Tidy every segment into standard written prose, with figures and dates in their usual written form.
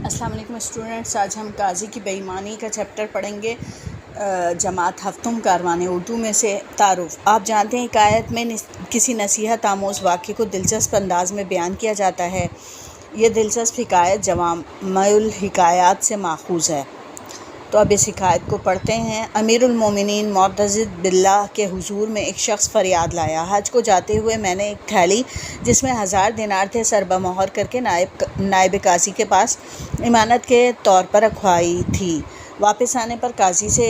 السلام علیکم اسٹوڈنٹس، آج ہم قاضی کی بے ایمانی کا چیپٹر پڑھیں گے۔ جماعت ہفتم کاروان اردو میں سے تعارف۔ آپ جانتے ہیں کہ آیت میں کسی نصیحت آموز واقعے کو دلچسپ انداز میں بیان کیا جاتا ہے۔ یہ دلچسپ حکایت جوامع الحکایات سے ماخوذ ہے۔ تو اب اس حکایت کو پڑھتے ہیں۔ امیر المومنین معتضد باللہ کے حضور میں ایک شخص فریاد لایا، حج کو جاتے ہوئے میں نے ایک تھیلی جس میں 1000 دینار تھے سربہ مہر کر کے نائب قاضی کے پاس امانت کے طور پر رکھوائی تھی۔ واپس آنے پر قاضی سے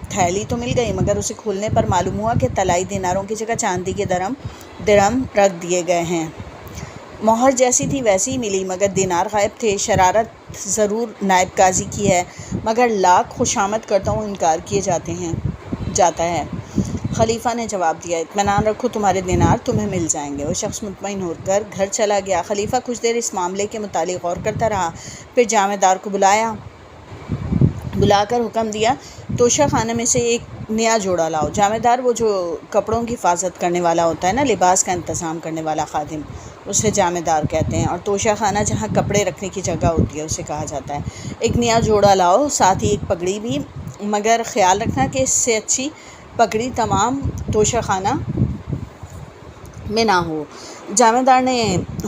تھیلی تو مل گئی، مگر اسے کھولنے پر معلوم ہوا کہ طلائی دیناروں کی جگہ چاندی کے درہم رکھ دیے گئے ہیں۔ مہر جیسی تھی ویسی ہی ملی، مگر دینار غائب تھے۔ شرارت ضرور نائب قاضی کی ہے، مگر لاکھ خوشامد کرتا ہوں انکار کیے جاتا ہے۔ خلیفہ نے جواب دیا، اطمینان رکھو، تمہارے دینار تمہیں مل جائیں گے۔ وہ شخص مطمئن ہو کر گھر چلا گیا۔ خلیفہ کچھ دیر اس معاملے کے متعلق غور کرتا رہا، پھر جامع دار کو بلا کر حکم دیا، توشہ خانے میں سے ایک نیا جوڑا لاؤ۔ جامع دار وہ جو کپڑوں کی حفاظت کرنے والا ہوتا ہے نا، لباس کا انتظام کرنے والا خادم، اسے جامع دار کہتے ہیں، اور توشہ خانہ جہاں کپڑے رکھنے کی جگہ ہوتی ہے اسے کہا جاتا ہے۔ ایک نیا جوڑا لاؤ، ساتھ ہی ایک پگڑی بھی، مگر خیال رکھنا کہ اس سے اچھی پگڑی تمام توشہ خانہ میں نہ ہو۔ جامع دار نے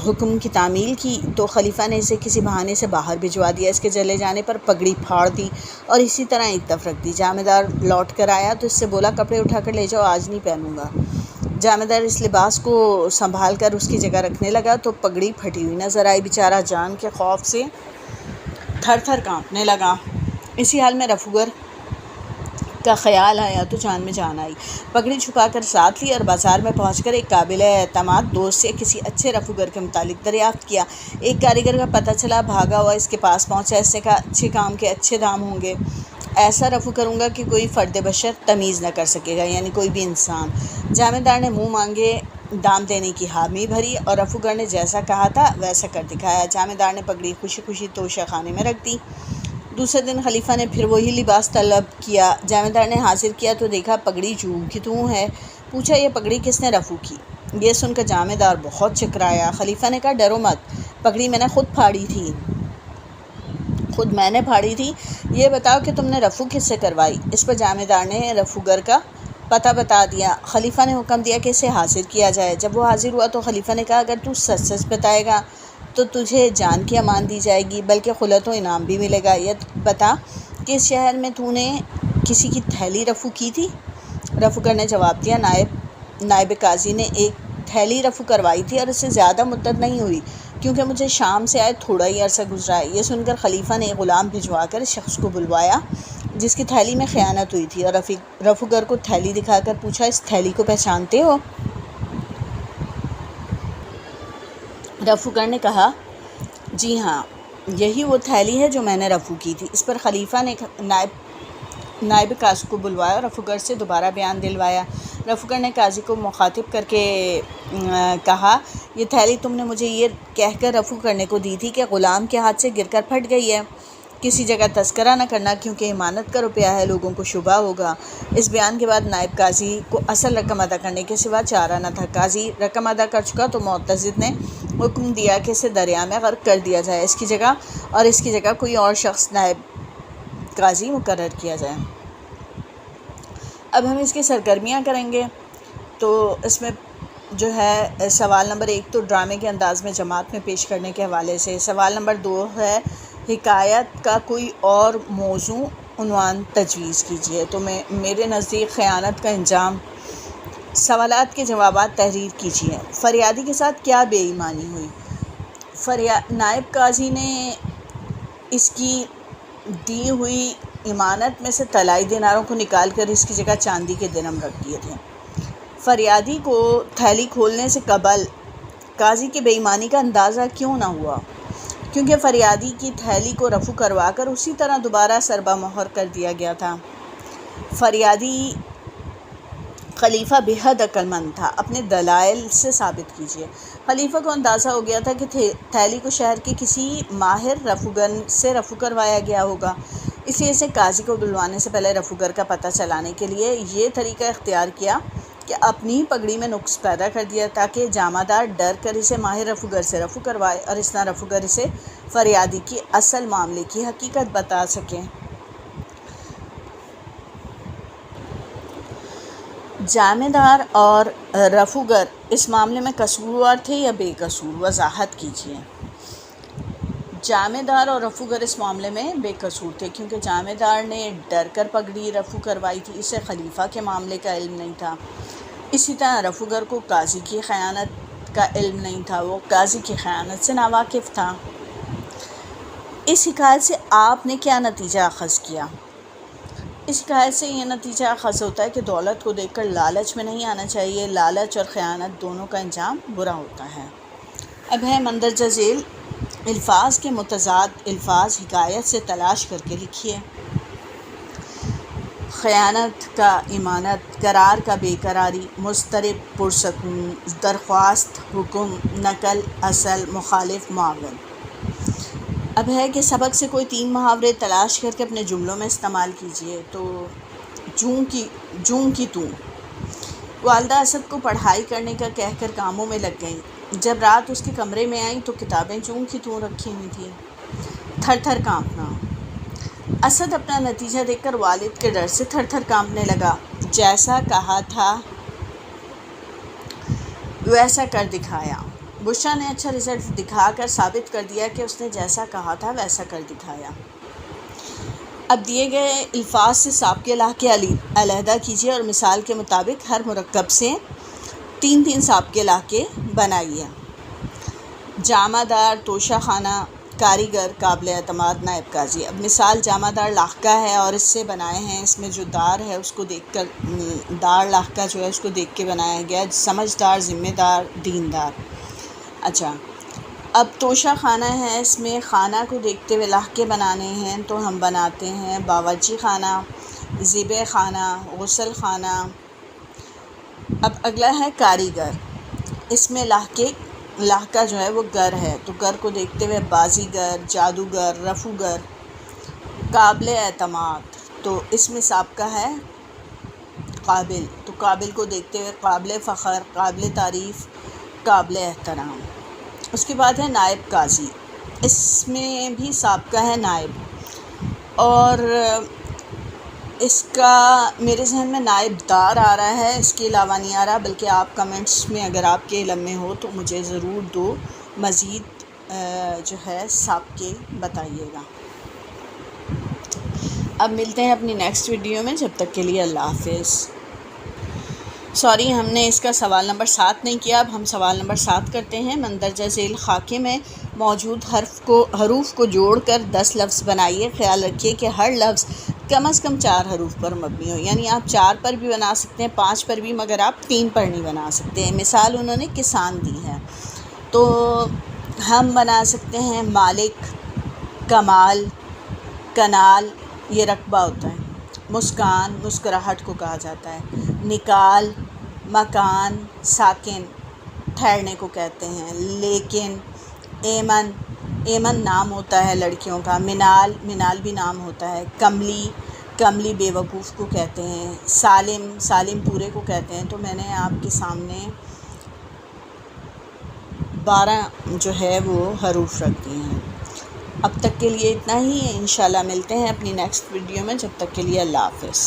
حکم کی تعمیل کی تو خلیفہ نے اسے کسی بہانے سے باہر بھجوا دیا۔ اس کے چلے جانے پر پگڑی پھاڑ دی اور اسی طرح ایک طرف رکھ دی۔ جامع دار لوٹ کر آیا تو اس سے بولا، کپڑے اٹھا کر لے جاؤ، آج نہیں پہنوں گا۔ جامع دار اس لباس کو سنبھال کر اس کی جگہ رکھنے لگا تو پگڑی پھٹی ہوئی نظر آئی۔ بیچارہ جان کے خوف سے تھر تھر کانپنے لگا۔ اسی حال میں رفوگر کا خیال آیا تو جان میں جان آئی۔ پگڑی چھپا کر ساتھ لی اور بازار میں پہنچ کر ایک قابل اعتماد دوست سے کسی اچھے رفوگر کے متعلق دریافت کیا۔ ایک کاریگر کا پتہ چلا، بھاگا ہوا اس کے پاس پہنچا۔ اس نے کہا، اچھے کام کے اچھے دام ہوں گے، ایسا رفو کروں گا کہ کوئی فرد بشر تمیز نہ کر سکے گا، یعنی کوئی بھی انسان۔ جامع دار نے منہ مانگے دام دینے کی حامی بھری اور رفوگر نے جیسا کہا تھا ویسا کر دکھایا۔ جامع دار نے پگڑی خوشی خوشی توشہ خانے میں رکھ دی۔ دوسرے دن خلیفہ نے پھر وہی لباس طلب کیا۔ جامع دار نے حاضر کیا تو دیکھا پگڑی جوں کی توں ہے۔ پوچھا، یہ پگڑی کس نے رفو کی؟ یہ سن کر جامع دار بہت چکرایا۔ خلیفہ نے کہا، ڈرو مت، پگڑی میں نے خود پھاڑی تھی، یہ بتاؤ کہ تم نے رفو کس سے کروائی؟ اس پر جامع دار نے رفوگر کا پتہ بتا دیا۔ خلیفہ نے حکم دیا کہ اسے حاضر کیا جائے۔ جب وہ حاضر ہوا تو خلیفہ نے کہا، اگر تو سچ سچ بتائے گا تو تجھے جان کی امان دی جائے گی، بلکہ خلعت و انعام بھی ملے گا۔ یہ بتا کہ اس شہر میں تو نے کسی کی تھیلی رفو کی تھی؟ رفوگر نے جواب دیا، نائب قاضی نے ایک تھیلی رفو کروائی تھی اور اس سے زیادہ مدت نہیں ہوئی، کیونکہ مجھے شام سے آئے تھوڑا ہی عرصہ گزرا ہے۔ یہ سن کر خلیفہ نے ایک غلام بھجوا کر شخص کو بلوایا جس کی تھیلی میں خیانت ہوئی تھی، اور رفوگر کو تھیلی دکھا کر پوچھا، اس تھیلی کو پہچانتے ہو؟ رفوگر نے کہا، جی ہاں، یہی وہ تھیلی ہے جو میں نے رفو کی تھی۔ اس پر خلیفہ نے نائب قاضی کو بلوایا اور رفوگر سے دوبارہ بیان دلوایا۔ رفوگر نے قاضی کو مخاطب کر کے کہا، یہ تھیلی تم نے مجھے یہ کہہ کر رفو کرنے کو دی تھی کہ غلام کے ہاتھ سے گر کر پھٹ گئی ہے، کسی جگہ تذکرہ نہ کرنا کیونکہ امانت کا روپیہ ہے، لوگوں کو شبہ ہوگا۔ اس بیان کے بعد نائب قاضی کو اصل رقم ادا کرنے کے سوا چارہ نہ تھا۔ قاضی رقم ادا کر چکا تو معتضد نے حکم دیا کہ اسے دریا میں غرق کر دیا جائے، اس کی جگہ کوئی اور شخص نائب قاضی مقرر کیا جائے۔ اب ہم اس کی سرگرمیاں کریں گے۔ تو اس میں جو ہے سوال نمبر 1 تو ڈرامے کے انداز میں جماعت میں پیش کرنے کے حوالے سے، سوال نمبر 2 ہے حکایت کا کوئی اور موضوع عنوان تجویز کیجیے۔ تو میرے نزدیک خیانت کا انجام، سوالات کے جوابات تحریر کیجیے۔ فریادی کے ساتھ کیا بے ایمانی ہوئی؟ نائب قاضی نے اس کی دی ہوئی امانت میں سے طلائی دیناروں کو نکال کر اس کی جگہ چاندی کے درہم رکھ دیے تھے۔ فریادی کو تھیلی کھولنے سے قبل قاضی کی بے ایمانی کا اندازہ کیوں نہ ہوا؟ کیونکہ فریادی کی تھیلی کو رفو کروا کر اسی طرح دوبارہ سربہ مہر کر دیا گیا تھا۔ فریادی خلیفہ بے حد عقل مند تھا، اپنے دلائل سے ثابت کیجیے۔ خلیفہ کو اندازہ ہو گیا تھا کہ تھیلی کو شہر کے کسی ماہر رفوگر سے رفو کروایا گیا ہوگا، اس لیے اسے قاضی کو بلوانے سے پہلے رفوگر کا پتہ چلانے کے لیے یہ طریقہ اختیار کیا کہ اپنی پگڑی میں نقص پیدا کر دیا تاکہ جامہ دار ڈر کر اسے ماہ رفو گر سے رفو کروائے اور اس طرح رفو گر اسے فریادی کی اصل معاملے کی حقیقت بتا سکیں۔ جامہ دار اور رفو گر اس معاملے میں قصوروار تھے یا بے قصور؟ وضاحت کیجیے۔ جامہ دار اور رفو گر اس معاملے میں بے قصور تھے، کیونکہ جامہ دار نے ڈر کر پگڑی رفو کروائی تھی، اسے خلیفہ کے معاملے کا علم نہیں تھا۔ اسی طرح رفو گر کو قاضی کی خیانت کا علم نہیں تھا، وہ قاضی کی خیانت سے ناواقف تھا۔ اس حکایت سے آپ نے کیا نتیجہ اخذ کیا؟ اس حکایت سے یہ نتیجہ اخذ ہوتا ہے کہ دولت کو دیکھ کر لالچ میں نہیں آنا چاہیے، لالچ اور خیانت دونوں کا انجام برا ہوتا ہے۔ اب ہے مندرجہ ذیل الفاظ کے متضاد الفاظ حکایت سے تلاش کر کے لکھیے۔ خیانت کا امانت، قرار کا بے قراری، مضطرب پرسکون، درخواست حکم، نقل اصل، مخالف معاون۔ اب ہے کہ سبق سے کوئی 3 محاورے تلاش کر کے اپنے جملوں میں استعمال کیجیے۔ تو جوں کی توں۔ والدہ اسد کو پڑھائی کرنے کا کہہ کر کاموں میں لگ گئیں۔ جب رات اس کے کمرے میں آئیں تو کتابیں جوں کی توں رکھی ہوئی تھیں۔ تھر تھر کانپنا۔ اسد اپنا نتیجہ دیکھ کر والد کے ڈر سے تھر تھر کانپنے لگا۔ جیسا کہا تھا ویسا کر دکھایا۔ بشریٰ نے اچھا رزلٹ دکھا کر ثابت کر دیا کہ اس نے جیسا کہا تھا ویسا کر دکھایا۔ اب دیے گئے الفاظ سے سابقے لاحقے علیحدہ کیجیے اور مثال کے مطابق ہر مرکب سے 3 سابقے لاحقے بنائیے۔ جامہ دار، توشہ خانہ، کاریگر، قابل اعتماد، نائب قاضی۔ اب مثال جامہ دار لاحقہ ہے اور اس سے بنائے ہیں، اس میں جو دار ہے اس کو دیکھ کر دار لاحقہ جو ہے اس کو دیکھ کے بنایا گیا، سمجھدار، ذمہ دار، دیندار۔ اچھا، اب توشہ خانہ ہے، اس میں خانہ کو دیکھتے ہوئے لاحقے بنانے ہیں تو ہم بناتے ہیں باورچی خانہ، ذیبہ خانہ، غسل خانہ۔ اب اگلا ہے کاریگر، اس میں لاحقہ جو ہے وہ گر ہے تو گر کو دیکھتے ہوئے بازیگر، جادوگر، رفوگر۔ قابل اعتماد، تو اس میں سابقہ ہے قابل، تو قابل کو دیکھتے ہوئے قابل فخر، قابل تعریف، قابل احترام۔ اس کے بعد ہے نائب قاضی، اس میں بھی سابقہ ہے نائب، اور اس کا میرے ذہن میں نائب دار آ رہا ہے، اس کے علاوہ نہیں آ رہا، بلکہ آپ کمنٹس میں اگر آپ کے علم میں ہو تو مجھے ضرور دو مزید جو ہے سابقے بتائیے گا۔ اب ملتے ہیں اپنی نیکسٹ ویڈیو میں، جب تک کے لیے اللہ حافظ۔ سوری، ہم نے اس کا سوال نمبر 7 نہیں کیا، اب ہم سوال نمبر 7 کرتے ہیں۔ مندرجہ ذیل خاکے میں موجود حروف کو جوڑ کر 10 لفظ بنائیے۔ خیال رکھیے کہ ہر لفظ کم از کم 4 حروف پر مبنی ہو، یعنی آپ 4 پر بھی بنا سکتے ہیں، 5 پر بھی، مگر آپ 3 پر نہیں بنا سکتے ہیں۔ مثال انہوں نے کسان دی ہے، تو ہم بنا سکتے ہیں مالک، کمال، کنال، یہ رقبہ ہوتا ہے۔ مسکان، مسکراہٹ کو کہا جاتا ہے۔ نکال، مکان، ساکن، ٹھہرنے کو کہتے ہیں۔ لیکن، ایمن، ایمن نام ہوتا ہے لڑکیوں کا۔ منال، منال بھی نام ہوتا ہے۔ کملی، کملی بے وقوف کو کہتے ہیں۔ سالم، سالم پورے کو کہتے ہیں۔ تو میں نے آپ کے سامنے 12 جو ہے وہ حروف رکھ دیے ہیں۔ اب تک کے لیے اتنا ہی ہے، انشاءاللہ ملتے ہیں اپنی نیکسٹ ویڈیو میں، جب تک کے لیے اللہ حافظ۔